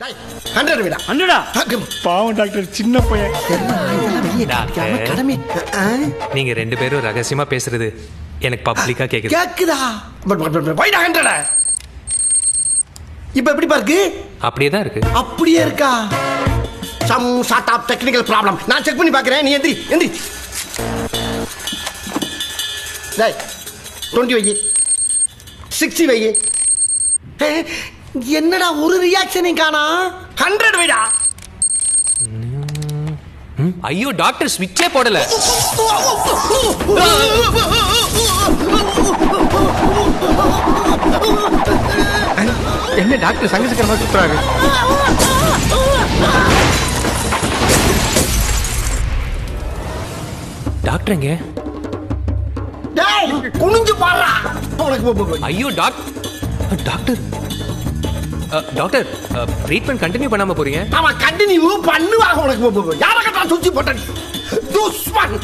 100 விடா 100 பாவம் டாக்டர், சின்ன பையன். கடமை. நீங்க 2 பேரும் ரகசியமா பேசுறது எனக்கு பப்ளிக்கா கேக்குது. கேக்குதா? வைடா 100. இப்ப எப்படி பாருக்கு? அப்படியே தான் இருக்கு. அப்படியே இருக்கா? Some sort of technical problem. நான் செக் பண்ணி பார்க்கறேன். நீ எந்திரி எந்திரி. டேய் 20 வை, 60 வை. என்னடா ஒரு ரியாக்ஷனையும் காணா? 100 வைடா. ஐயோ டாக்டர் ஸ்விட்சே போடல. என்ன டாக்டர் சங்கசக்கரமா சுத்துறாரு? டாக்டர் எங்க? டேய் குனிஞ்சு பாறா. ஐயோ டாக்டர் டாக்டர் ட்ரீட்மெண்ட் கண்டினியூ பண்ணாம போறீங்க? அவன் கண்டினியூ பண்ணுவாங்க. உனக்கு யார கட்டா சுச்சி போட்ட துஷ்மன்.